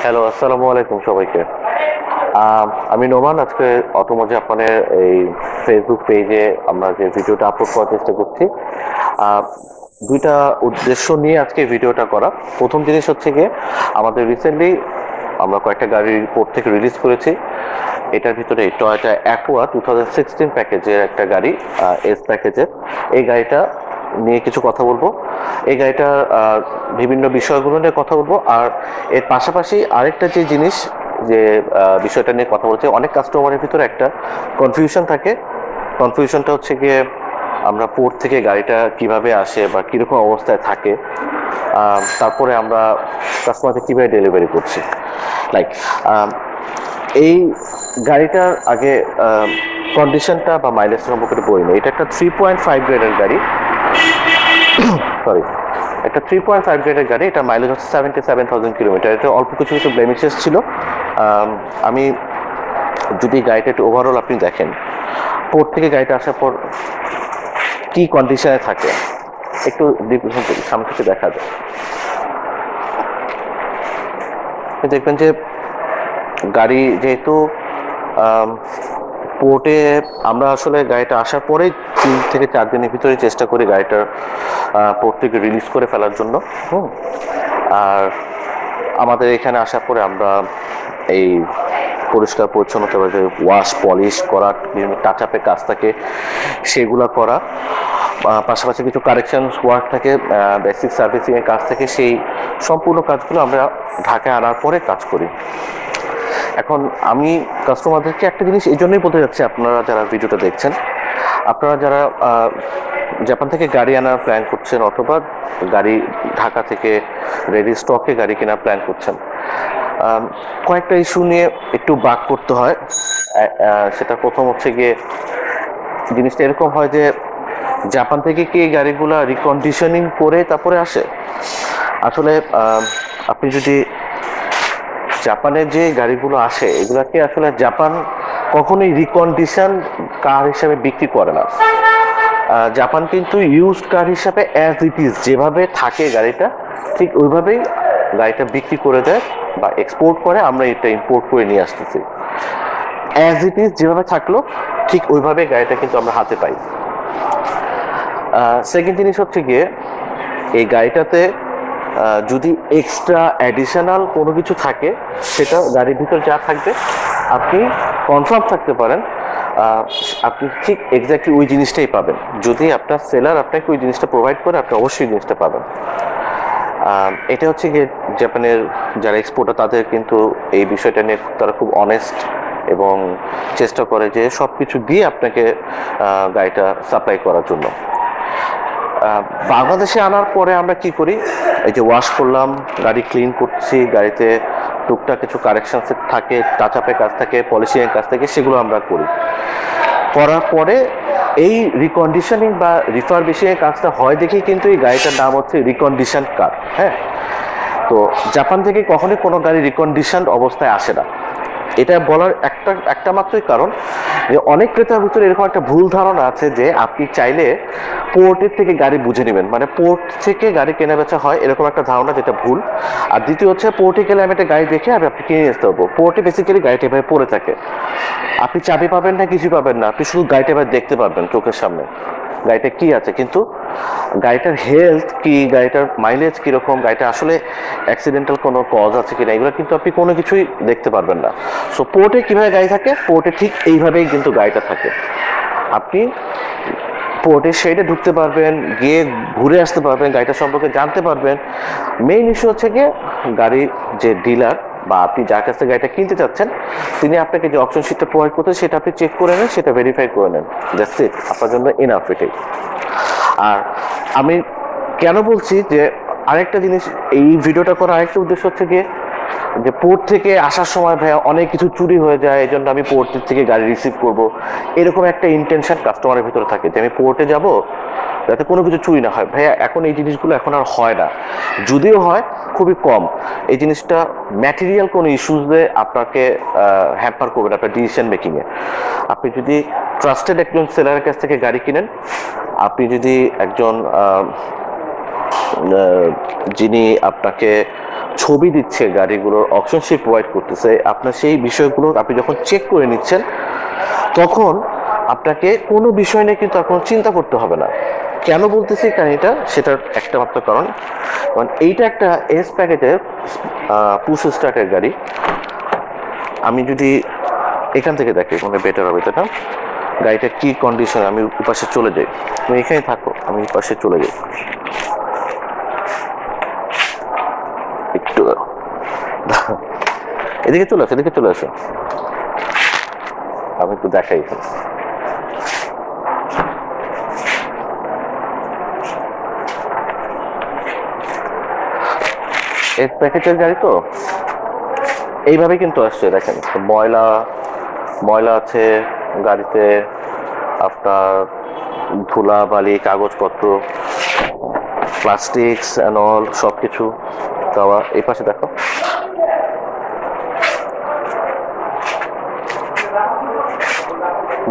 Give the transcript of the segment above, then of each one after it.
Hello, আসসালামু আলাইকুম সবাইকে। আমি নোমান। আজকে অটোমো জাপানের এই ফেসবুক পেজে আমরা যে ভিডিওটা আপলোড করার চেষ্টা করছি, আহ, দুইটা উদ্দেশ্য নিয়ে আজকে ভিডিওটা করা। প্রথম জিনিস হচ্ছে গিয়ে আমাদের রিসেন্টলি আমরা কয়েকটা গাড়ি রিপোর্ট থেকে রিলিজ করেছি। এটার ভিতরে টয়োটা অ্যাকোয়া 2016 প্যাকেজের একটা গাড়ি, এস প্যাকেজের। এই গাড়িটা নিয়ে কিছু কথা বলবো। এই গাড়িটার বিভিন্ন বিষয়গুলো নিয়ে কথা বলবো। আর এর পাশাপাশি আরেকটা যে জিনিস, যে বিষয়টা নিয়ে কথা বলছি, অনেক কাস্টমারের ভিতরে একটা কনফিউশন থাকে। কনফিউশনটা হচ্ছে গিয়ে আমরা পোর্ট থেকে গাড়িটা কিভাবে আসে বা কীরকম অবস্থায় থাকে, তারপরে আমরা কাস্টমারকে কীভাবে ডেলিভারি করছি। লাইক এই গাড়িটার আগে কন্ডিশনটা বা মাইলেজ সম্পর্কে বলি না। এটা একটা 3.5 গ্রেডের গাড়ি। সরি, একটা 3.5 গ্রেডের গাড়ি। এটা মাইলেজ হচ্ছে 77,000 কিলোমিটার। এটা অল্প কিছু কিছু ব্লেমিশেস ছিল। আমি যদি গাড়িটা একটু ওভারঅল আপনি দেখেন, পোর্ট থেকে গাড়িটা আসার পর কি কন্ডিশনে থাকে একটু সামনে থেকে দেখা যায়। দেখবেন যে গাড়ি যেহেতু পোর্টে, আমরা আসলে গাড়িটা আসার পরেই 3 থেকে 4 দিনের ভিতরে চেষ্টা করি গাড়িটার পোর্ট থেকে রিলিজ করে ফেলার জন্য। আর আমাদের এখানে আসার পরে আমরা এই পরিষ্কার পরিচ্ছন্নতা, ওয়াশ পলিশ করা, বিভিন্ন টাচ আপের কাজ থাকে সেগুলো করা, পাশাপাশি কিছু কারেকশন ওয়ার্ক থাকে, বেসিক সার্ভিসিংয়ের কাজ থাকে। সেই সম্পূর্ণ কাজগুলো আমরা ঢাকায় আনার পরে কাজ করি। এখন আমি কাস্টমারদেরকে একটা জিনিস এই জন্যই বলতে যাচ্ছি, আপনারা যারা ভিডিওটা দেখছেন, আপনারা যারা জাপান থেকে গাড়ি আনার প্ল্যান করছেন অথবা গাড়ি ঢাকা থেকে রেডি স্টকে গাড়ি কেনার প্ল্যান করছেন, কয়েকটা ইস্যু নিয়ে একটু বাক করতে হয়। সেটা প্রথম হচ্ছে গিয়ে, জিনিসটা এরকম হয় যে জাপান থেকে কি এই গাড়িগুলো রিকন্ডিশনিং করে তারপরে আসে। আসলে আপনি যদি জাপানের যে গাড়িগুলো আসে, এগুলাকে আসলে জাপান কখনোই রিকন্ডিশন কার হিসাবে বিক্রি করে না। জাপান কিন্তু ইউজড কার হিসাবে অ্যাজ ইট ইজ যেভাবে থাকে গাড়িটা, ঠিক ওইভাবেই গাড়িটা বিক্রি করে দেয় বা এক্সপোর্ট করে। আমরা এটা ইম্পোর্ট করে নিয়ে আসতেছি। অ্যাজ ইট ইজ যেভাবে থাকলো ঠিক ওইভাবে গাড়িটা কিন্তু আমরা হাতে পাই। সেকেন্ড জিনিস হচ্ছে গিয়ে, এই গাড়িটাতে যদি এক্সট্রা অ্যাডিশনাল কোনো কিছু থাকে, সেটা গাড়ির ভিতর যা থাকবে আপনি কনফার্ম থাকতে পারেন আপনি ঠিক এক্স্যাক্টলি ওই জিনিসটাই পাবেন। যদি আপনার সেলার আপনাকে ওই জিনিসটা প্রোভাইড করে, আপনি অবশ্যই জিনিসটা পাবেন। এটা হচ্ছে গিয়ে জাপানের যারা এক্সপোর্টার, তাদের কিন্তু এই বিষয়টা নিয়ে তারা খুব অনেস্ট এবং চেষ্টা করে যে সব কিছু দিয়ে আপনাকে গাড়িটা সাপ্লাই করার জন্য। বাংলাদেশে আনার পরে আমরা কি করি, এই যে ওয়াশ করলাম, গাড়ি ক্লিন করছি, গাড়িতে টুকটাক কিছু কারেকশন থাকে, টাচ আপের কাজ থাকে, পলিশিংয়ের কাজ থাকে, সেগুলো আমরা করি। করার পরে এই রিকন্ডিশনিং বা রিফারবিশিংয়ের কাজটা হয় দেখেই কিন্তু এই গাড়িটার নাম হচ্ছে রিকন্ডিশন কার। হ্যাঁ, তো জাপান থেকে কখনোই কোনো গাড়ি রিকন্ডিশন অবস্থায় আসে না। এটা বলার একটা মাত্রই কারণ যে অনেক ক্রেতার ভিতরে এরকম একটা ভুল ধারণা আছে যে আপনি চাইলে পোর্টের থেকে গাড়ি বুঝে নেবেন, মানে পোর্ট থেকে গাড়ি কেনা বেচা হয় এরকম একটা ধারণা, যেটা ভুল। আর দ্বিতীয় হচ্ছে, পোর্টে গেলে আমি একটা গাড়ি দেখে আমি আপনি কিনে আসতে পারবো। পোর্টে বেসিক্যালি গাড়িটা এভাবে পড়ে থাকে, আপনি চাবি পাবেন না, কিছু পাবেন না, আপনি শুধু গাড়িটা এবার দেখতে পারবেন চোখের সামনে গাড়িটা কি আছে, কিন্তু গাড়িটার হেলথ কি, গাড়িটার মাইলেজ কীরকম, গাড়িটা আসলে অ্যাক্সিডেন্টাল কোনো কজ আছে কিনা, এগুলো কিন্তু আপনি কোনো কিছুই দেখতে পারবেন না। সো পোর্টে কীভাবে গাড়ি থাকে, পোর্টে ঠিক এইভাবেই কিন্তু গাড়িটা থাকে। আপনি পোর্টের শেডে ঢুকতে পারবেন, গিয়ে ঘুরে আসতে পারবেন, গাড়িটা সম্পর্কে জানতে পারবেন। মেইন ইস্যু হচ্ছে গিয়ে গাড়ির যে ডিলার বা আপনি যার কাছ থেকে গাড়িটা কিনতে চাচ্ছেন, তিনি আপনাকে যে অপশন শিটটা প্রোভাইড করতে, সেটা আপনি চেক করে নেন, সেটা ভেরিফাই করে নেন। দ্যাটস ইট, আপনার জন্য ইনাফ এটাই। আর আমি কেন বলছি যে আরেকটা জিনিস, এই ভিডিওটা করার আরেকটা উদ্দেশ্য হচ্ছে গিয়ে যে পোর্ট থেকে আসার সময় ভাইয়া অনেক কিছু চুরি হয়ে যায়, এই জন্য আমি পোর্ট থেকে গাড়ি রিসিভ করব, এরকম একটা ইন্টেনশন কাস্টমারের ভিতরে থাকে যে আমি পোর্টে যাব যাতে কোনো কিছু চুরি না হয়। ভাইয়া এখন এই জিনিসগুলো এখন আর হয় না, যদিও হয় খুবই কম। এই জিনিসটা ম্যাটেরিয়াল কোনো ইস্যুসে আপনাকে হ্যাম্পার করবে না আপনার ডিসিশন মেকিংয়ে। আপনি যদি ট্রাস্টেড একজন সেলারের কাছ থেকে গাড়ি কিনেন, আপনি যদি একজন যিনি আপনাকে ছবি দিচ্ছে, গাড়িগুলোর অপশন সে প্রোভাইড করতেছে, আপনার সেই বিষয়গুলো আপনি যখন চেক করে নিচ্ছেন তখন আপনাকে কোনো বিষয় নিয়ে কিন্তু আর কোনো চিন্তা করতে হবে না। কেন বলতেছি কারণ এটা সেটার একটা মাত্র কারণ এইটা একটা এস প্যাকেজের পুশ স্টার্টের গাড়ি। আমি যদি এখান থেকে দেখি মানে বেটার হবে এটা, গাড়িটা কি কন্ডিশন, আমি পাশে চলে যাই, তুমি এখানে থাকো, আমি পাশে চলে যাই একটু, এদিকে চলে আসো, এদিকে চলে আসো, আমি একটু দেখাই। এই প্যাকেজের গাড়ি তো এইভাবে কিন্তু আসছে, দেখেন ময়লা ময়লা আছে গাড়িতে, আপনার ধুলা বালি কাগজপত্র প্লাস্টিক্স অ্যান্ড অল সব কিছু দেওয়া। এই পাশে দেখো,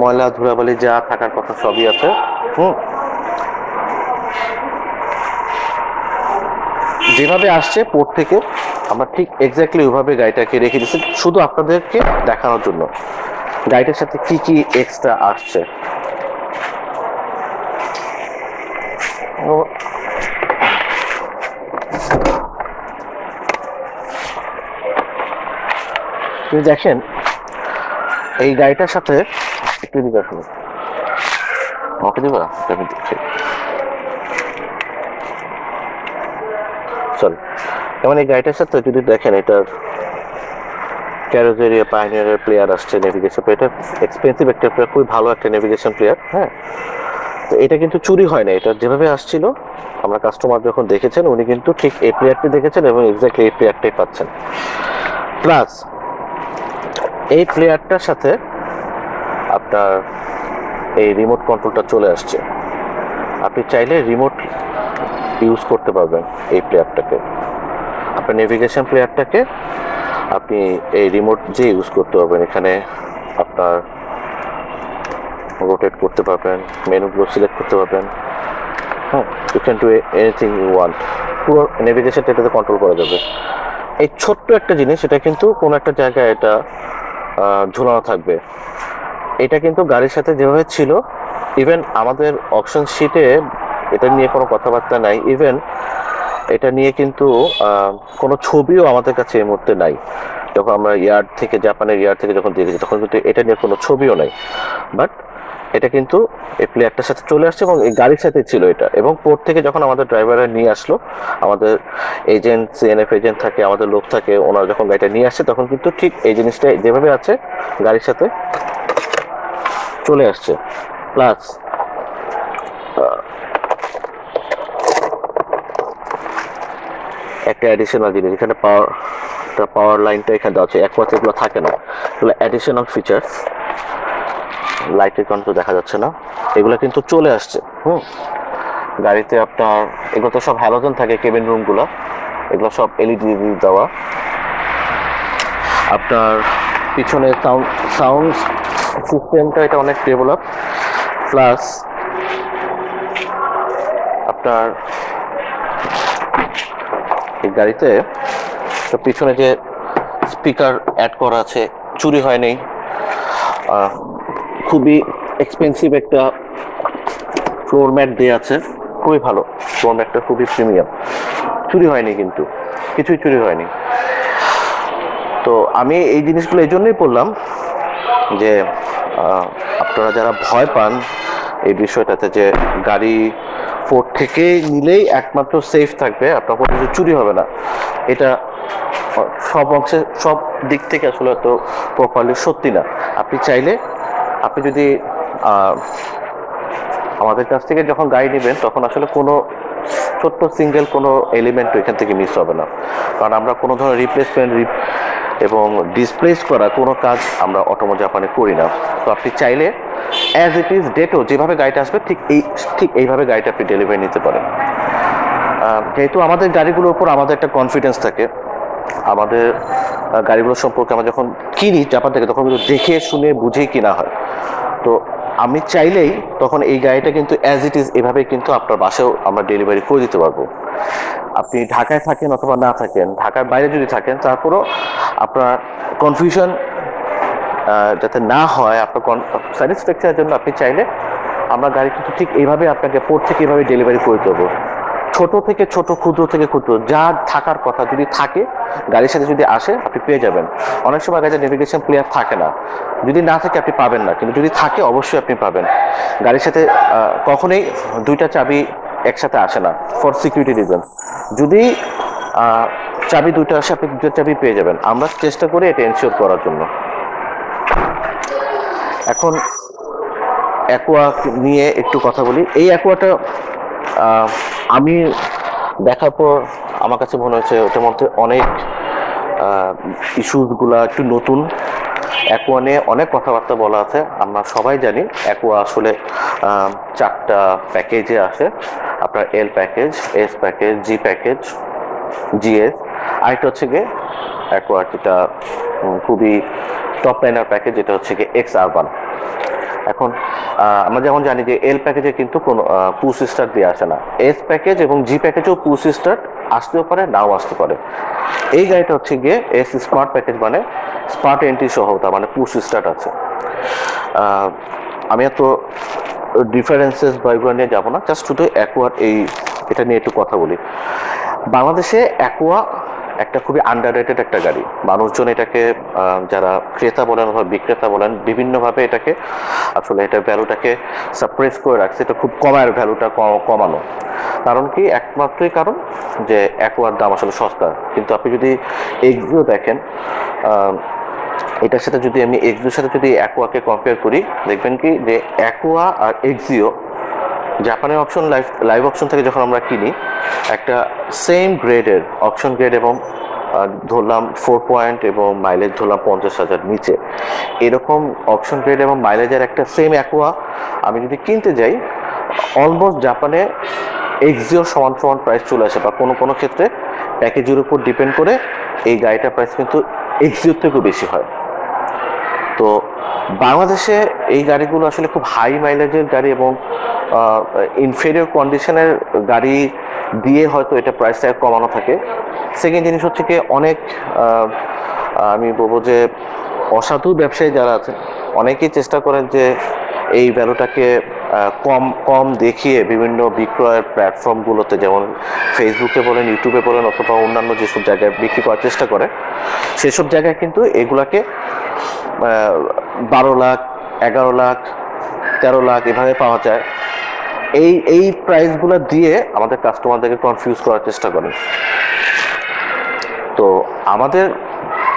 ময়লা ধুলাবালি যা থাকার কথা সবই আছে। যেভাবে আসছে পোর্ট থেকে আমরা ঠিক এক্স্যাক্টলি ওইভাবে গাড়িটাকে রেখে দিচ্ছি, শুধু আপনাদেরকে দেখানোর জন্য গাড়িটার সাথে কি কি এক্সট্রা আসছে। তুমি দেখেন এই গাড়িটার সাথে একটু দিকে আসুন, আমাকে দিবা, আমি দেখছি, সরি। যেমন এই গাড়িটার সাথে যদি দেখেন এটার ক্যারোজেরিয়া পাইনিয়ারের প্লেয়ার আসছে, নেভিগেশন প্লেয়ার, এটা এক্সপেন্সিভ একটা প্লেয়ার, খুবই ভালো একটা নেভিগেশন প্লেয়ার। হ্যাঁ, তো এটা কিন্তু চুরি হয় না, এটা যেভাবে আসছিল আমরা কাস্টমার যখন দেখেছেন উনি কিন্তু ঠিক এই প্লেয়ারটি দেখেছেন এবং এক্স্যাক্টলি এই প্লেয়ারটাই পাচ্ছেন। প্লাস এই প্লেয়ারটার সাথে আপনার এই রিমোট কন্ট্রোলটা চলে আসছে, আপনি চাইলে রিমোট ইউজ করতে পারবেন এই প্লেয়ারটাকে, আপনার নেভিগেশন প্লেয়ারটাকে আপনি এই রিমোট দিয়ে ইউজ করতে পারবেন। এখানে আপনার রোটেট করতে পারবেন, মেনুগুলো সিলেক্ট করতে পারবেন। হ্যাঁ, you can do anything you want, পুরো নেভিগেশনটা এটাতে কন্ট্রোল করা যাবে। এই ছোট্ট একটা জিনিস, এটা কিন্তু কোনো একটা জায়গায় এটা ঝুলানো থাকবে। এটা কিন্তু গাড়ির সাথে যেভাবে ছিল, ইভেন আমাদের অপশন শিটে এটা নিয়ে কোনো কথাবার্তা নাই, ইভেন এটা নিয়ে কিন্তু কোনো ছবিও আমাদের কাছে এই মুহূর্তে নাই। যখন আমরা ইয়ার্ড থেকে, জাপানের ইয়ার্ড থেকে যখন দেখেছি তখন কিন্তু এটা নিয়ে কোনো ছবিও নাই, বাট এটা কিন্তু এই প্লেয়ারটার সাথে চলে আসছে এবং এই গাড়ির সাথে ছিল এটা। এবং পোর্ট থেকে যখন আমাদের ড্রাইভাররা নিয়ে আসলো, আমাদের এজেন্ট সিএনএফ এজেন্ট থাকে, আমাদের লোক থাকে, ওনারা যখন গাড়িটা নিয়ে আসছে তখন কিন্তু ঠিক এই জিনিসটা যেভাবে আছে গাড়ির সাথে চলে আসছে। প্লাস একটা অ্যাডিশনাল জিনিস, এখানে পাওয়ার লাইনটা এখানে দেওয়া আছে, একমাত্র এগুলো থাকে না, এগুলো অ্যাডিশনাল ফিচার্স। লাইটের কন্ট্রোল দেখা যাচ্ছে না, এগুলো কিন্তু চলে আসছে। গাড়িতে আপনার এগুলো তো সব হ্যালোজেন থাকে, কেবিন রুমগুলো এগুলো সব এলইডি দেওয়া। আপনার পিছনে সাউন্ড সিস্টেমটা এটা অনেক ডেভেলপ। প্লাস আপনার এই গাড়িতে তো পিছনে যে স্পিকার অ্যাড করা আছে, চুরি হয়নি, খুবই এক্সপেন্সিভ একটা ফ্লোর ম্যাট দেওয়া আছে, খুবই ভালো ফ্লোর ম্যাটটা, খুবই প্রিমিয়াম, চুরি হয়নি, কিন্তু কিছুই চুরি হয়নি। তো আমি এই জিনিসগুলো এই জন্যই বললাম যে আপনারা যারা ভয় পান এই বিষয়টাতে যে গাড়ি পোর্ট থেকে নিলেই একমাত্র সেফ থাকবে, আপনার কোনো কিছু চুরি হবে না, এটা সব অংশে সব দিক থেকে আসলে তো প্রপারলি সত্যি না। আপনি চাইলে আপনি যদি আমাদের কাছ থেকে যখন গাড়ি নেবেন তখন আসলে কোনো ছোট্ট সিঙ্গেল কোনো এলিমেন্ট এখান থেকে মিস হবে না, কারণ আমরা কোনো ধরনের রিপ্লেসমেন্ট এবং ডিসপ্লেস করা কোনো কাজ আমরা অটোমো জাপানে করি না। তো আপনি চাইলে অ্যাজ ইট ইজ ডেটও যেভাবে গাড়িটা আসবে ঠিক এইভাবে গাড়িটা আপনি ডেলিভারি নিতে পারেন। যেহেতু আমাদের গাড়িগুলোর উপর আমাদের একটা কনফিডেন্স থাকে, আমাদের গাড়িগুলো সম্পর্কে আমরা যখন কিনি জাপান থেকে তখন কিন্তু দেখে শুনে বুঝেই কিনা হয়। তো আমি চাইলেই তখন এই গাড়িটা কিন্তু অ্যাজ ইট ইজ এভাবে কিন্তু আপনার বাসায়ও আমরা ডেলিভারি করে দিতে পারবো। আপনি ঢাকায় থাকেন অথবা না থাকেন, ঢাকার বাইরে যদি থাকেন, তারপরও আপনার কনফিউশন যাতে না হয়, আপনার স্যাটিসফ্যাকশনের জন্য আপনি চাইলে আমরা গাড়ি কিন্তু ঠিক এইভাবে আপনাকে পোর্ট থেকে এইভাবে ডেলিভারি করে দেবো। ছোট থেকে ছোট, ক্ষুদ্র থেকে ক্ষুদ্র, যা থাকার কথা যদি থাকে গাড়ির সাথে যদি আসে আপনি পেয়ে যাবেন। অনেক সময় গাড়িতে নেভিগেশন প্লেয়ার থাকে না, যদি না থাকে আপনি পাবেন না, কিন্তু যদি থাকে অবশ্যই আপনি পাবেন। গাড়ির সাথে কখনোই দুইটা চাবি একসাথে আসে না ফর সিকিউরিটি রিজন। যদি চাবি দুইটা আসে আপনি দুটো চাবি পেয়ে যাবেন, আমরা চেষ্টা করি এটা এনশিওর করার জন্য। এখন অ্যাকোয়া নিয়ে একটু কথা বলি। এই অ্যাকোয়াটা আমি দেখার পর আমার কাছে মনে হয়েছে ওটার মধ্যে অনেক ইস্যুসগুলা একটু নতুন। অ্যাকোয়া নিয়ে অনেক কথাবার্তা বলা আছে। আমরা সবাই জানি অ্যাকোয়া আসলে 4টা প্যাকেজে আসে। আপনার এল প্যাকেজ, এস প্যাকেজ, জি প্যাকেজ, জিএস, আরেকটা হচ্ছে গিয়ে অ্যাকোয়া যেটা খুবই টপ লাইনার প্যাকেজ, যেটা হচ্ছে গিয়ে এক্স আরবান। এখন আমরা যেমন জানি যে এল প্যাকেজে কিন্তু কোনো পুশ স্টার্ট দিয়ে আসে না, এস প্যাকেজ এবং জি প্যাকেজেও পুশ স্টার্ট আসতেও পারে, নাও আসতে পারে। এই গাড়িটা হচ্ছে গিয়ে এস স্মার্ট প্যাকেজ, মানে স্মার্ট এন্ট্রি সহ, তার মানে পুশ স্টার্ট আছে। আমি এত ডিফারেন্সেস বা এগুলো নিয়ে যাবো না, জাস্ট শুধু অ্যাকোয়ার এটা নিয়ে একটু কথা বলি। বাংলাদেশে অ্যাকোয়া একটা খুবই আন্ডাররেটেড একটা গাড়ি। মানুষজন এটাকে, যারা ক্রেতা বলেন অথবা বিক্রেতা বলেন, বিভিন্নভাবে এটাকে আসলে এটার ভ্যালুটাকে সাপ্রেস করে রাখছে। এটা খুব কমায়, ভ্যালুটা কমানো। কারণ কি? একমাত্রই কারণ যে অ্যাকোয়ার দাম আসলে সস্তা। কিন্তু আপনি যদি এক্সিও দেখেন, এটার সাথে যদি আমি এক্সিওর সাথে যদি অ্যাকোয়াকে কম্পেয়ার করি, দেখবেন কি যে অ্যাকোয়া আর এক্সিও জাপানের অপশন লাইভ অপশন থেকে যখন আমরা কিনি, একটা সেম গ্রেডের অপশন গ্রেড এবং ধরলাম 4 পয়েন্ট এবং মাইলেজ ধরলাম 50,000 নিচে, এরকম অপশন গ্রেড এবং মাইলেজের একটা সেম অ্যাকোয়া আমি যদি কিনতে যাই, অলমোস্ট জাপানে এক্সিও সমান সমান প্রাইস চলে আসে, বা কোনো কোনো ক্ষেত্রে প্যাকেজের উপর ডিপেন্ড করে এই গাড়িটার প্রাইস কিন্তু এক্সিওর থেকেও বেশি হয়। তো বাংলাদেশে এই গাড়িগুলো আসলে খুব হাই মাইলেজের গাড়ি এবং ইনফেরিয়র কন্ডিশনের গাড়ি দিয়ে হয়তো এটা প্রাইসটা কমানো থাকে। সেকেন্ড জিনিস হচ্ছে কি, অনেক আমি বলবো যে অসাধু ব্যবসায়ী যারা আছেন, অনেকেই চেষ্টা করেন যে এই ভ্যালুটাকে কম কম দেখিয়ে বিভিন্ন বিক্রয়ের প্ল্যাটফর্মগুলোতে, যেমন ফেসবুকে বলেন, ইউটিউবে বলেন, অথবা অন্যান্য যেসব জায়গায় বিক্রি করার চেষ্টা করে, সেসব জায়গায় কিন্তু এগুলাকে 12 লাখ, 11 লাখ, 13 লাখ এভাবে পাওয়া যায়। এই প্রাইসগুলো দিয়ে আমাদের কাস্টমারদেরকে কনফিউজ করার চেষ্টা করেন। তো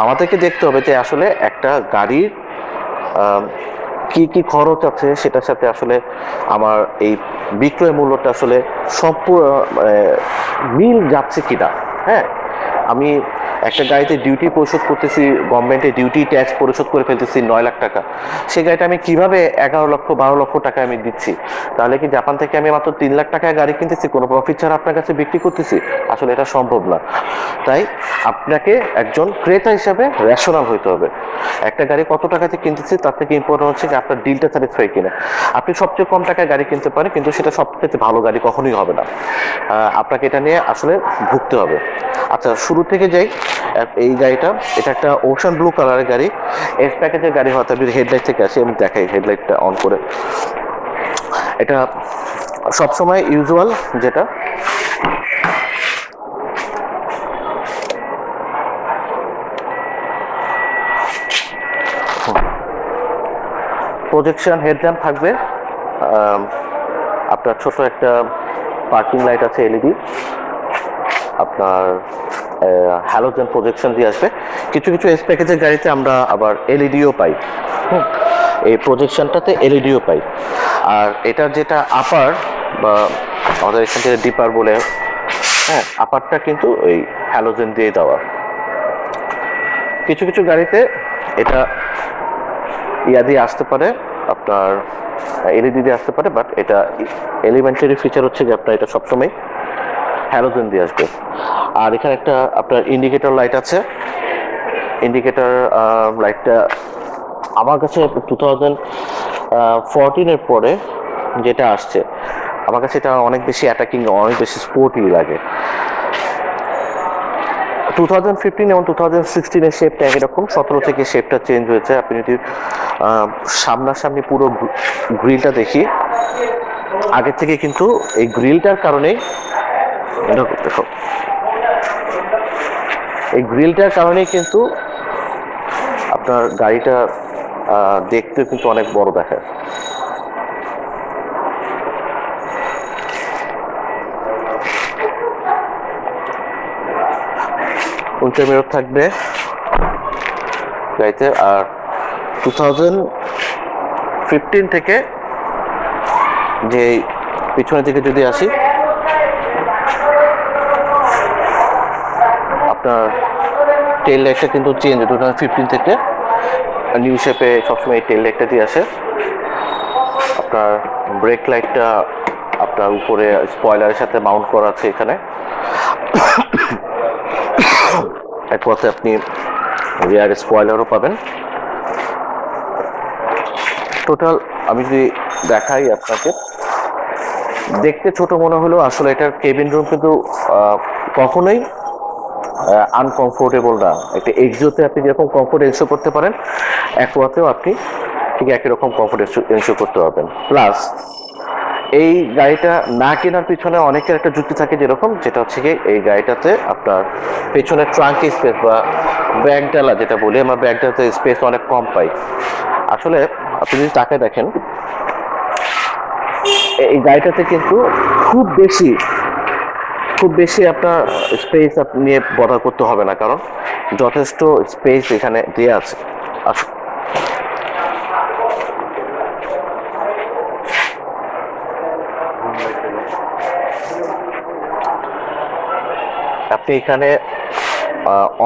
আমাদেরকে দেখতে হবে যে আসলে একটা গাড়ির কি কি খরচ আছে, সেটার সাথে আসলে আমার এই বিক্রয় মূল্যটা আসলে সম্পূর্ণ মিল যাচ্ছে কিনা। হ্যাঁ, আমি একটা গাড়িতে ডিউটি পরিশোধ করতেছি, গভর্নমেন্টে ডিউটি ট্যাক্স পরিশোধ করে ফেলতেছি 9 লাখ টাকা, সেই গাড়িটা আমি কিভাবে 11 লক্ষ 12 লক্ষ টাকা আমি দিচ্ছি? তাহলে কি জাপান থেকে আমি মাত্র 3 লাখ টাকায় গাড়ি কিনতেছি, কোনো প্রফিট ছাড়া আপনার কাছে বিক্রি করতেছি? আসলে এটা সম্ভব না। তাই আপনাকে একজন ক্রেতা হিসাবে রেশনাল হইতে হবে। একটা গাড়ি কত টাকাতে কিনতেছি তার থেকে ইম্পর্টেন্ট হচ্ছে যে আপনার ডিলটা স্যাটিসফাই কিনা। আপনি সবচেয়ে কম টাকায় গাড়ি কিনতে পারেন, কিন্তু সেটা সবচেয়ে ভালো গাড়ি কখনোই হবে না। আপনাকে এটা নিয়ে আসলে ভুগতে হবে। আচ্ছা, শুরু থেকে যাই। এই গাড়িটা, এটা একটা ওশান ব্লু কালারের গাড়ি, এস প্যাকেজের গাড়ি হয়তো। যদি হেডলাইট থেকে আসি, আমি দেখাই হেডলাইটটা অন করে। এটা সবসময় ইউজুয়াল যেটা, প্রজেকশন হেডল্যাম্প থাকবে, আপনার ছোট একটা পার্কিং লাইট আছে এলইডি, আপনার হ্যালোজেন প্রজেকশন দিয়ে আসবে। কিছু কিছু এস প্যাকেজের গাড়িতে আমরা আবার এলইডিও পাই। এই প্রজেকশনটাতে এলইডিও পাই। আর এটার যেটা আপার, বা আমাদের এখান থেকে ডিপার বলে, হ্যাঁ, আপারটা কিন্তু ওই হ্যালোজেন দিয়ে দেওয়া। কিছু কিছু গাড়িতে এটা ইয়া দিয়ে আসতে পারে, আপনার এলইডি দিয়ে আসতে পারে, বাট এটা এলিমেন্টারি ফিচার হচ্ছে যে আপনার এটা সবসময় হ্যালোজেন দিয়ে আসবে। আর এখানে একটা আপনার ইন্ডিকেটর লাইট আছে। ইন্ডিকেটর লাইটটা আমার কাছে 2014-এর পরে যেটা আসছে, আমার কাছে এটা অনেক বেশি অ্যাটাকিং, অনেক বেশি স্পোর্টি লাগে। 2015 এবং 2016 শেপটা একরকম, 17 থেকে শেপটা চেঞ্জ হয়েছে। আপনি যদি সামনাসামনি পুরো গ্রিলটা দেখি, আগে থেকে কিন্তু এই গ্রিলটার কারণেই দেখো, এই গ্রিলটার কারণেই কিন্তু আপনার গাড়িটা দেখতে কিন্তু অনেক বড় দেখায়। উইন্টার মিরর থাকবে গাড়িতে। আর 2015 থেকে যে পিছনের দিকে যদি আসি, আপনার টেল লাইটটা কিন্তু চেঞ্জ 2015 থেকে নিউ শেপে সবসময় এই টেল লাইটটা দিয়ে আসে। আপনার ব্রেক লাইটটা আপনার উপরে স্পয়লারের সাথে মাউন্ট করা আছে এখানে। এক কথায় আপনি রিয়ার স্পয়লারও পাবেন। টোটাল আমি যদি দেখাই আপনাকে, দেখতে ছোট মনে হলেও আসলে এটার কেবিন রুম কিন্তু কখনোই আনকমফোর্টেবল না। একটা এক্সোতে আপনি যেরকম কমফোর্ট এনশিওর করতে পারেন, অ্যাকোয়াতেও আপনি ঠিক একই রকম কমফোর্ট এনশিওর করতে পারবেন। প্লাস এই গাড়িটা না কেনার পিছনে অনেকের একটা যুক্তি থাকে, যেরকম যেটা হচ্ছে কি এই গাড়িটাতে আপনার পেছনের ট্রাঙ্কি স্পেস বা ব্যাগ ডালা যেটা বলি আমরা, ব্যাগ ডালাতে স্পেস অনেক কম পাই। আসলে আপনি যদি তাকে দেখেন, এই গাড়িটাতে কিন্তু খুব বেশি আপনার স্পেস নিয়ে বদার করতে হবে না, কারণ যথেষ্ট স্পেস এখানে দেওয়া আছে। আপনি এখানে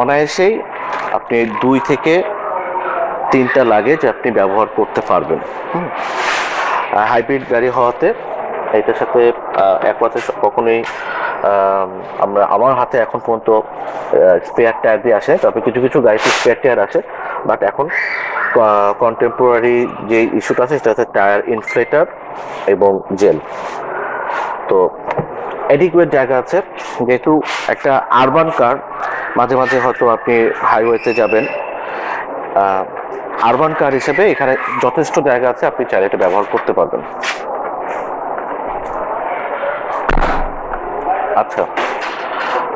অনায়াসেই আপনি 2 থেকে 3টা লাগেজ আপনি ব্যবহার করতে পারবেন। হাইব্রিড গাড়ি হওয়াতে এটার সাথে একসাথে কখনোই আমার হাতে এখন পর্যন্ত স্পেয়ার টায়ার দিয়ে আসে, তবে কিছু কিছু গাড়িতে স্পেয়ার টায়ার আছে। বাট এখন কন্টেম্পোরারি যে ইস্যুটা আছে সেটা হচ্ছে টায়ার ইনফ্লেটার এবং জেল। তো অ্যাডিকুয়েট জায়গা আছে, যেহেতু একটা আরবান কার, মাঝে মাঝে হয়তো আপনি হাইওয়েতে যাবেন, আরবান কার হিসেবে এখানে যথেষ্ট জায়গা আছে, আপনি চাইলে এটা ব্যবহার করতে পারবেন। আচ্ছা,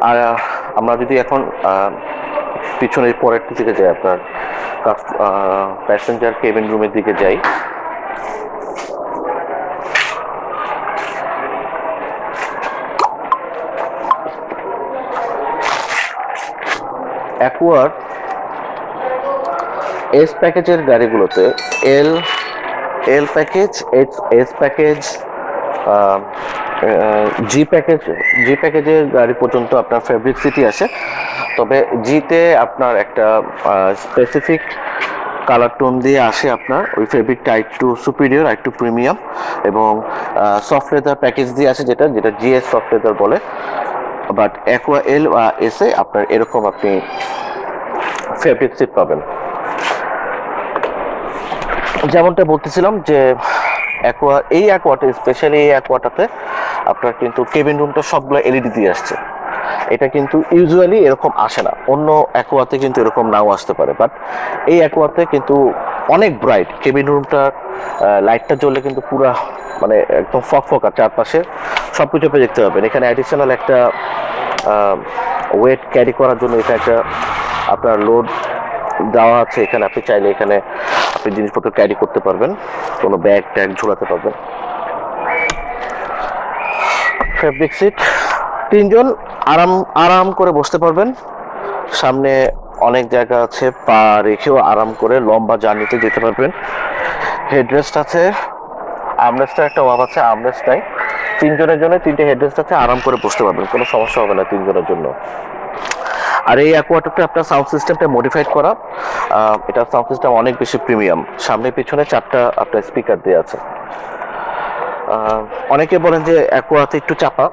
আর আমরা যদি এখন পিছনের পরের দিকে যাই, আপনার প্যাসেঞ্জার কেবিন রুমের দিকে যাই, অ্যাকোয়ার এস প্যাকেজের গাড়িগুলোতে এল প্যাকেজ, এস প্যাকেজ, জি প্যাকেজের গাড়ি পর্যন্ত আপনার ফেব্রিক সিটি আসে। তবে জিতে আপনার একটা স্পেসিফিক কালার টোন দিয়ে আসে, আপনার ওই ফেব্রিকটা একটু সুপিরিয়র, একটু প্রিমিয়াম, এবং সফট লেদার প্যাকেজ দিয়ে আসে, যেটা জিএস সফট লেদার বলে। বাট অ্যাকোয়া এল বা এসে আপনার এরকম আপনি ফেব্রিক সিট পাবেন। যেমনটা বলতেছিলাম যে অ্যাকোয়াটা স্পেশালি এই অ্যাকোয়াটাতে আপনার কিন্তু কেবিন রুমটা সবগুলো এলইডি দিয়ে আসছে। এটা কিন্তু ইউজুয়ালি এরকম আসে না, অন্য অ্যাকোয়াতে কিন্তু এরকম নাও আসতে পারে, বাট এই অ্যাকোয়াতে কিন্তু অনেক ব্রাইট। কেবিন রুমটা লাইটটা জ্বললে কিন্তু পুরা মানে একদম ফকফকা, চারপাশে সব কিছু আপনি দেখতে পাবেন। এখানে অ্যাডিশনাল একটা ওয়েট ক্যারি করার জন্য এটা একটা আপনার লোড দেওয়া আছে। এখানে আপনি চাইলে এখানে আপনি জিনিসপত্র ক্যারি করতে পারবেন, কোনো ব্যাগ ট্যাগ ঝোলাতে পারবেন। ফেব্রিক সিট, 3 জন আরাম করে বসতে পারবেন। সামনে অনেক জায়গা আছে, পা রেখেও আরাম করে লম্বা জার্নিতে যেতে পারবেন। হেডরেস্ট আছে, আর্মরেস্টের একটা অভাব আছে, আর্মরেস্ট নাই। 3 জনের জন্য 3টে হেডরেস্ট আছে, আরাম করে বসতে পারবেন, কোনো সমস্যা হবে না 3 জনের জন্য। আর এই অ্যাকোয়াটাতে আপনার সাউন্ড সিস্টেমটা মডিফাইড করা, এটা সাউন্ড সিস্টেম অনেক বেশি প্রিমিয়াম। সামনে পিছনে 4টা আপনার স্পিকার দিয়ে আছে। অনেকে বলেন যে অ্যাকোয়াতে একটু চাপা,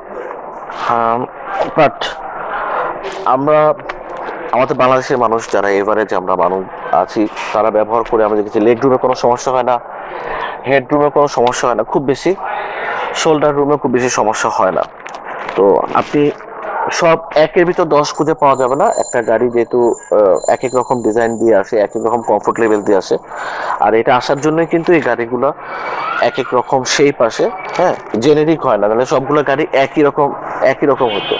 বাট আমাদের বাংলাদেশের মানুষ যারা এভারেজ আমরা মানুষ আছি, তারা ব্যবহার করে আমরা দেখেছি লেগ রুমে কোনো সমস্যা হয় না, হেড রুমে কোনো সমস্যা হয় না খুব বেশি, শোল্ডার রুমে খুব বেশি সমস্যা হয় না। তো আপনি সব একের ভিতর 10 খুঁজে পাওয়া যাবে না। একটা গাড়ি যেহেতু এক এক রকম ডিজাইন দিয়ে আসে, এক এক রকম কমফোর্ট লেভেল দিয়ে আসে, আর এটা আসার জন্যই কিন্তু এই গাড়িগুলো এক এক রকম শেপ আসে। হ্যাঁ, জেনেরিক হয় না, তাহলে সবগুলো গাড়ি একই রকম হতো।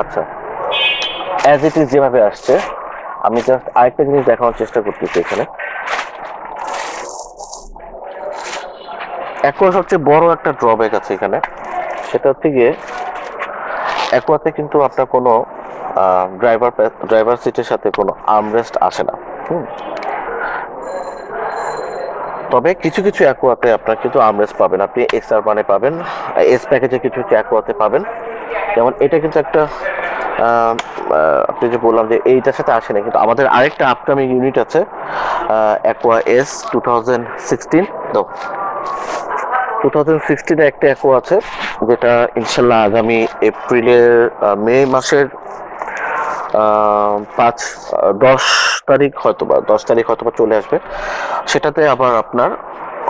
আচ্ছা, অ্যাজ ইট ইজ যেভাবে আসছে, আমি জাস্ট আরেকটা জিনিস দেখানোর চেষ্টা করতেছি এখানে। অ্যাকোয়া সবচেয়ে বড় একটা ড্রব্যাক আছে এখানে, সেটা হচ্ছে গিয়ে অ্যাকোয়াতে কিন্তু আপনার কোনো ড্রাইভার সিটের সাথে কোনো আর্মরেস্ট আসে না। তবে কিছু কিছু অ্যাকোয়াতে আপনার কিন্তু আর্মরেস্ট পাবেন, আপনি এক্সআর মানে পাবেন, এস প্যাকেজে কিছু কিছু অ্যাকোয়াতে পাবেন। যেমন এটা কিন্তু একটা আপনি যে বললাম যে এইটার সাথে আসে না, কিন্তু আমাদের আরেকটা আপকামিং ইউনিট আছে অ্যাকোয়া এস 2016। তো 2016 একটা অ্যাকোয়া আছে, যেটা ইনশাল্লাহ আগামী এপ্রিলের মে মাসের 10 তারিখ হয়তোবা চলে আসবে। সেটাতে আবার আপনার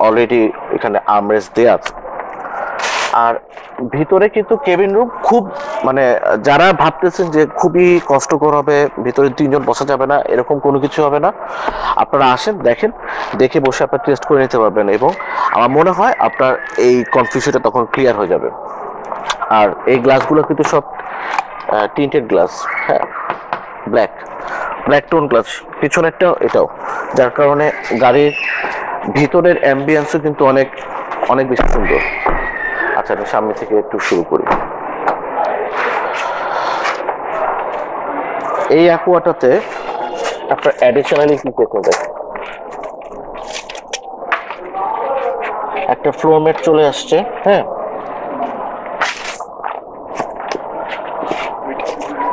অলরেডি এখানে আর্মরেস্ট দেওয়া আছে। আর ভিতরে কিন্তু কেবিন রুম খুব, মানে যারা ভাবতেছেন যে খুবই কষ্টকর হবে, ভিতরে 3 জন বসা যাবে না, এরকম কোনো কিছু হবে না। আপনারা আসেন, দেখেন, দেখে বসে আপনার টেস্ট করে নিতে পারবেন, এবং আমার মনে হয় আপনার এই কনফিউশনটা তখন ক্লিয়ার হয়ে যাবে। আর এই গ্লাসগুলো কিন্তু সব টিন্টেড গ্লাস, হ্যাঁ, ব্ল্যাক টোন গ্লাস, পিছনেরটাও এটাও, যার কারণে গাড়ির ভিতরের অ্যাম্বিয়েন্সও কিন্তু অনেক অনেক বেশি সুন্দর। আচ্ছা, আমি সামনে থেকে একটু শুরু করি। এই অ্যাকোয়াটাতে আপনার অ্যাডিশনালি কি পেতে দেয়, একটা ফ্লোর ম্যাট চলে আসছে। হ্যাঁ,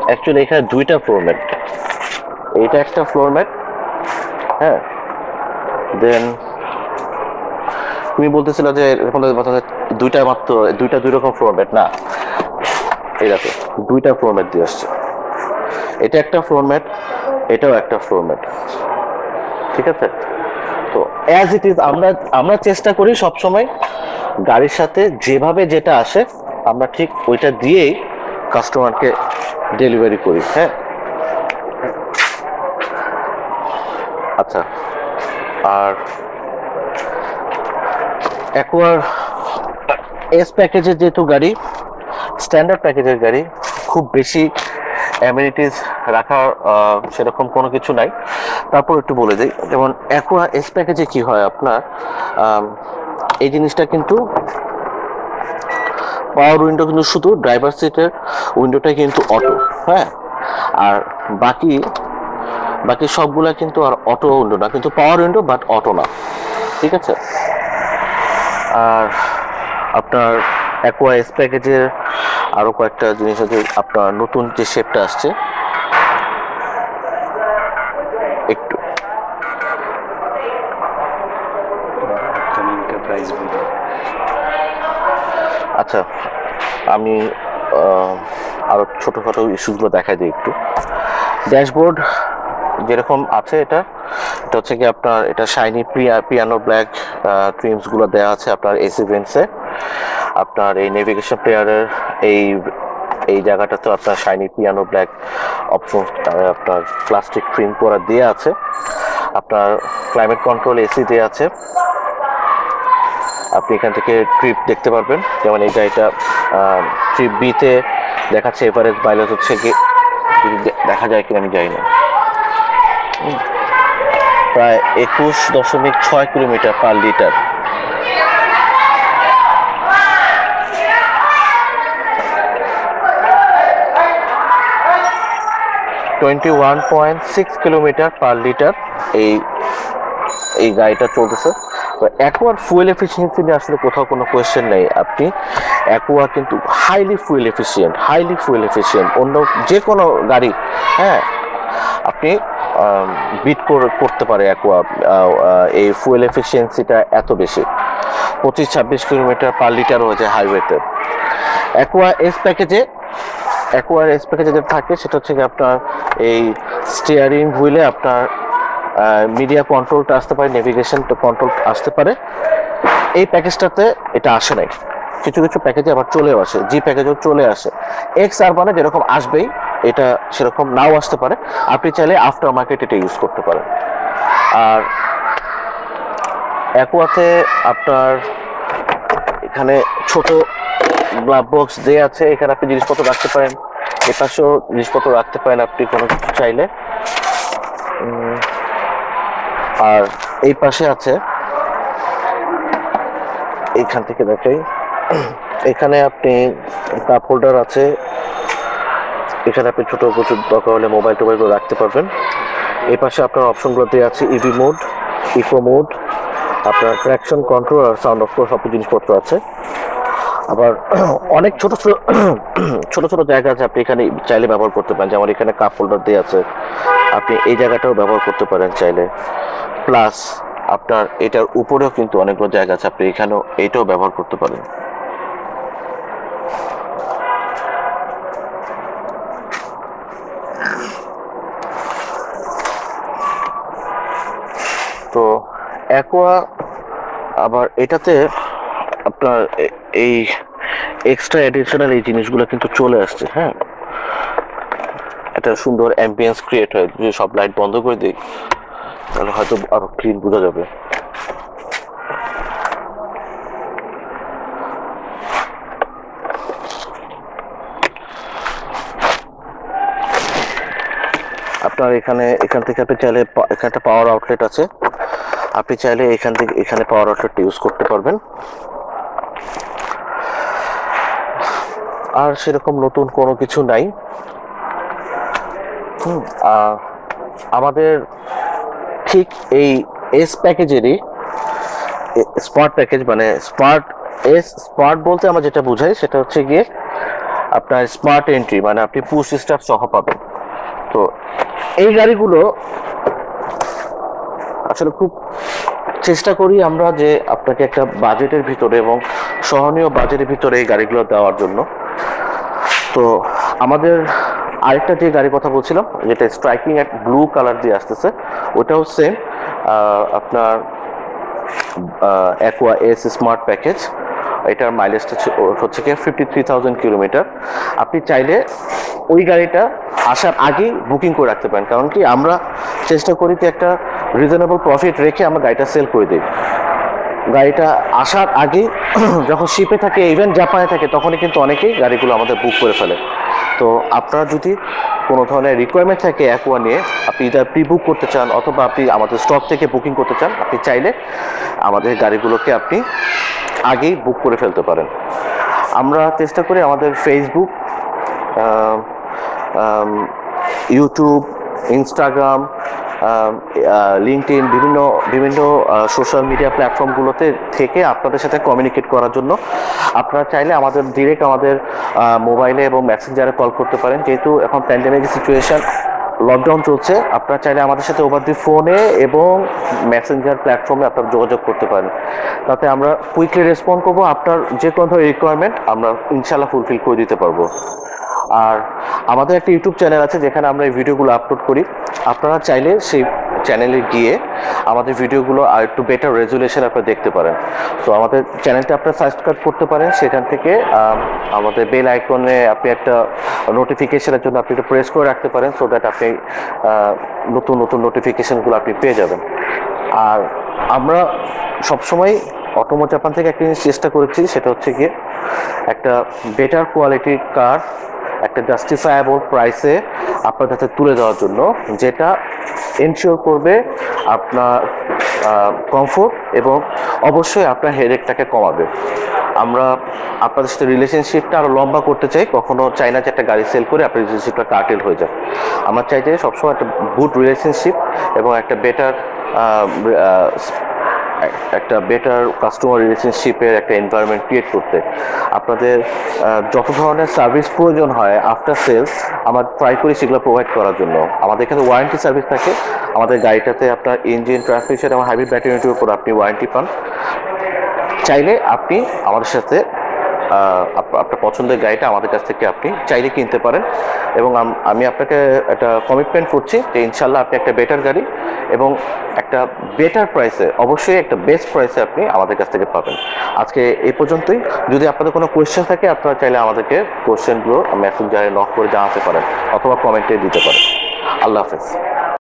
অ্যাকচুয়ালি এখানে 2টা ফ্লোর ম্যাট, এইটা একটা ফ্লোর ম্যাট। হ্যাঁ, দেন তুমি বলতেছিল যে দুই রকম ফ্লোর ম্যাট না, এই দেখো 2টা ফ্লোর ম্যাট দিয়ে আসছে। এটা একটা ফ্লোর ম্যাট, এটাও একটা ফ্লোর ম্যাট, ঠিক আছে। তো অ্যাজ ইট ইজ আমরা চেষ্টা করি সবসময় গাড়ির সাথে যেভাবে যেটা আসে আমরা ঠিক ওইটা দিয়েই কাস্টমারকে ডেলিভারি করি। হ্যাঁ, আচ্ছা, আর অ্যাকোয়ার এস প্যাকেজের যেহেতু গাড়ি, স্ট্যান্ডার্ড প্যাকেজের গাড়ি, খুব বেশি অ্যামিনিটিস রাখার সেরকম কোনো কিছু নাই। তারপর একটু বলে দিই, যেমন অ্যাকোয়া এস প্যাকেজে কি হয় আপনার, এই জিনিসটা কিন্তু পাওয়ার উইন্ডো কিন্তু শুধু ড্রাইভার সিটের উইন্ডোটাই কিন্তু অটো। হ্যাঁ, আর বাকি সবগুলা কিন্তু আর অটো উইন্ডো না, কিন্তু পাওয়ার উইন্ডো বাট অটো না, ঠিক আছে। আর আপনার অ্যাকোয়া এস প্যাকেজের আরো কয়েকটা জিনিস আছে, আপনার নতুন যে শেপটা আসছে, একটু আচ্ছা, আমি আরো ছোটখাটো ইস্যুগুলো দেখাই দিই একটু। ড্যাশবোর্ড যেরকম আছে, এটা হচ্ছে কি আপনার, এটা শাইনি পিয়ানো ব্ল্যাক ট্রিমস গুলো দেওয়া আছে আপনার এসি ভেন্টসে। আপনার এই নেভিগেশন প্লেয়ারের এই জায়গাটাতে আপনার শাইনি পিয়ানো ব্ল্যাক অপশন, আপনার প্লাস্টিক ট্রিম করা দেওয়া আছে। আপনার ক্লাইমেট কন্ট্রোল এসি দেওয়া আছে, আপনি এখান থেকে ট্রিপ দেখতে পারবেন। যেমন এই গাড়িটা ট্রিপ বিতে দেখাচ্ছে এভারেজ মাইলেজ হচ্ছে কি, দেখা যায় কিনা আমি জানি না, প্রায় 21.6 kilometre per litre. 21.6 kilometre per litre এই গাড়িটা চলতেছে। তো অ্যাকোয়ার ফুয়েল এফিসিয়েন্সি নিয়ে আসলে কোথাও কোনো কোয়েশ্চেন নেই। আপনি অ্যাকোয়া কিন্তু হাইলি ফুয়েল এফিসিয়েন্ট অন্য যে কোনো গাড়ি, হ্যাঁ, আপনি বিট করতে পারে অ্যাকোয়া। এই ফুয়েল এফিসিয়েন্সিটা এত বেশি, 25-26 কিলোমিটার পার লিটার হয়ে যায় হাইওয়েতে। অ্যাকোয়া এস প্যাকেজে যেটা থাকে সেটা হচ্ছে কি আপনার এই স্টিয়ারিং হুইলে আপনার মিডিয়া কন্ট্রোলটা আসতে পারে, নেভিগেশন কন্ট্রোল আসতে পারে। এই প্যাকেজটাতে এটা আসে নাই। কিছু কিছু প্যাকেজে আবার চলেও আসে, জি প্যাকেজও চলে আসে। এক্স আরবানে যেরকম আসবেই, এটা সেরকম নাও আসতে পারে। আপনি চাইলে আফটার মার্কেট এটা ইউজ করতে পারেন। আর অ্যাকোয়াতে আপনার এখানে ছোট গ্লাভ বক্স দেয়া আছে, এখানে আপনি জিনিসপত্র রাখতে পারেন, এপাশেও জিনিসপত্র রাখতে পারেন আপনি কোনো কিছু চাইলে। আর এই পাশে আছে, এইখান থেকে দেখাই, এখানে আপনি কাপ হোল্ডার আছে, এখানে আপনি ছোট প্রচুর দরকার হলে মোবাইল টোবাইলগুলো রাখতে পারবেন। এই পাশে আপনার অপশনগুলো দেওয়া আছে, ইভি মোড, ইকো মোড, আপনার ট্র্যাকশন কন্ট্রোল আর সাউন্ড অফ কোর্স সব জিনিসপত্র আছে। আবার অনেক ছোট ছোট ছোট ছোট জায়গা আছে, আপনি এখানে চাইলে ব্যবহার করতে পারেন। যেমন এখানে কাপ হোল্ডার দেওয়া আছে, আপনি এই জায়গাটাও ব্যবহার করতে পারেন চাইলে। প্লাস আপনার এটার উপরেও কিন্তু অনেকগুলো জায়গা আছে, আপনি এখানেও এইটাও ব্যবহার করতে পারেন। তো অ্যাকোয়া আবার এটাতে আপনার এই এক্সট্রা এডিশনাল এই জিনিসগুলো কিন্তু চলে আসছে। হ্যাঁ, একটা সুন্দর অ্যাম্বিয়েন্স ক্রিয়েট হয়। যদি সব লাইট বন্ধ করে দিই তাহলে হয়তো আরো ক্লিন বোঝা যাবে। আপনার এখান থেকে আপনি চাইলে, এখানে একটা পাওয়ার আউটলেট আছে, আপনি চাইলে এখান থেকে এখানে পাওয়ার আউটলেটটা ইউজ করতে পারবেন। আর সেরকম নতুন কোনো কিছু নাই। আমাদের ঠিক এই এস প্যাকেজেরই স্মার্ট প্যাকেজ, মানে স্মার্ট বলতে আমরা যেটা বুঝাই সেটা হচ্ছে গিয়ে আপনার স্মার্ট এন্ট্রি, মানে আপনি পুশ স্টার্ট সহ পাবেন। তো এই গাড়িগুলো আসলে খুব চেষ্টা করি আমরা যে আপনাকে একটা বাজেটের ভিতরে এবং সহনীয় বাজেটের ভিতরে এই গাড়িগুলো দেওয়ার জন্য। তো আমাদের আরেকটা যে গাড়ির কথা বলছিলাম, যেটা স্ট্রাইকিং এক ব্লু কালার দিয়ে আসতেছে, ওটাও সেম আপনার অ্যাকোয়া এস স্মার্ট প্যাকেজ। এটার মাইলেজটা হচ্ছে কি 53,000 কিলোমিটার। আপনি চাইলে ওই গাড়িটা আসার আগেই বুকিং করে রাখতে পারেন, কারণ কি আমরা চেষ্টা করি যে একটা রিজনেবল প্রফিট রেখে আমরা গাড়িটা সেল করে দিই। গাড়িটা আসার আগেই যখন শিপে থাকে, ইভেন জাপানে থাকে, তখনই কিন্তু অনেকেই গাড়িগুলো আমাদের বুক করে ফেলে। তো আপনারা যদি কোনো ধরনের রিকোয়ারমেন্ট থাকে অ্যাকোয়া নিয়ে, আপনি এটা প্রি বুক করতে চান অথবা আপনি আমাদের স্টক থেকে বুকিং করতে চান, আপনি চাইলে আমাদের গাড়িগুলোকে আপনি আগেই বুক করে ফেলতে পারেন। আমরা চেষ্টা করি আমাদের ফেসবুক, ইউটিউব, ইনস্টাগ্রাম, লিঙ্কডইন, বিভিন্ন সোশ্যাল মিডিয়া প্ল্যাটফর্মগুলোতে থেকে আপনাদের সাথে কমিউনিকেট করার জন্য। আপনারা চাইলে আমাদের ডিরেক্ট আমাদের মোবাইলে এবং মেসেঞ্জারে কল করতে পারেন। যেহেতু এখন প্যান্ডেমিক সিচুয়েশন, লকডাউন চলছে, আপনারা চাইলে আমাদের সাথে ওভার দি ফোনে এবং মেসেঞ্জার প্ল্যাটফর্মে আপনারা যোগাযোগ করতে পারেন। তাতে আমরা কুইকলি রেসপন্ড করবো। আপনার যে কোনো ধরনের রিকোয়ারমেন্ট আমরা ইনশাল্লাহ ফুলফিল করে দিতে পারবো। আর আমাদের একটা ইউটিউব চ্যানেল আছে যেখানে আমরা এই ভিডিওগুলো আপলোড করি। আপনারা চাইলে সেই চ্যানেলে গিয়ে আমাদের ভিডিওগুলো আর একটু বেটার রেজুলেশন আপনারা দেখতে পারেন। তো আমাদের চ্যানেলটা আপনারা সাবস্ক্রাইব করতে পারেন। সেখান থেকে আমাদের বেল আইকনে আপনি একটা নোটিফিকেশনের জন্য আপনি একটু প্রেস করে রাখতে পারেন, সো দ্যাট আপনি নতুন নতুন নোটিফিকেশনগুলো আপনি পেয়ে যাবেন। আর আমরা সবসময় অটোমো জাপান থেকে একটা জিনিস চেষ্টা করেছি, সেটা হচ্ছে গিয়ে একটা বেটার কোয়ালিটির কার একটা জাস্টিফায়েবল প্রাইসে আপনার কাছে তুলে দেওয়ার জন্য, যেটা এনশিওর করবে আপনার কমফোর্ট এবং অবশ্যই আপনার হেডেকটাকে কমাবে। আমরা আপনাদের সাথে রিলেশনশিপটা আরও লম্বা করতে চাই, কখনো চাই না যে একটা গাড়ি সেল করে আপনার রিলেশনশিপটা কার্টেল হয়ে যায়। আমরা চাই যে সবসময় একটা গুড রিলেশনশিপ এবং একটা বেটার কাস্টমার রিলেশনশিপের একটা এনভায়রনমেন্ট ক্রিয়েট করতে। আপনাদের যত ধরনের সার্ভিস প্রয়োজন হয় আফটার সেলস, আমরা ট্রাই করি সেগুলো প্রোভাইড করার জন্য। আমাদের এখানে ওয়ারেন্টি সার্ভিস থাকে। আমাদের গাড়িটাতে আপনার ইঞ্জিন, ট্রান্সমিশন এবং হাইব্রিড ব্যাটারির উপর আপনি ওয়ারেন্টি পান। চাইলে আপনি আমাদের সাথে আপনার পছন্দের গাড়িটা আমাদের কাছ থেকে আপনি চাইলে কিনতে পারেন। এবং আমি আপনাকে একটা কমিটমেন্ট করছি যে ইনশাল্লাহ আপনি একটা বেটার গাড়ি এবং একটা বেটার প্রাইসে, অবশ্যই একটা বেস্ট প্রাইসে আপনি আমাদের কাছ থেকে পাবেন। আজকে এই পর্যন্তই। যদি আপনাদের কোনো কোয়েশ্চেন থাকে আপনারা চাইলে আমাদেরকে কোয়েশ্চেনগুলো মেসেঞ্জারে নক করে জানাতে পারেন অথবা কমেন্টে দিতে পারেন। আল্লাহ হাফেজ।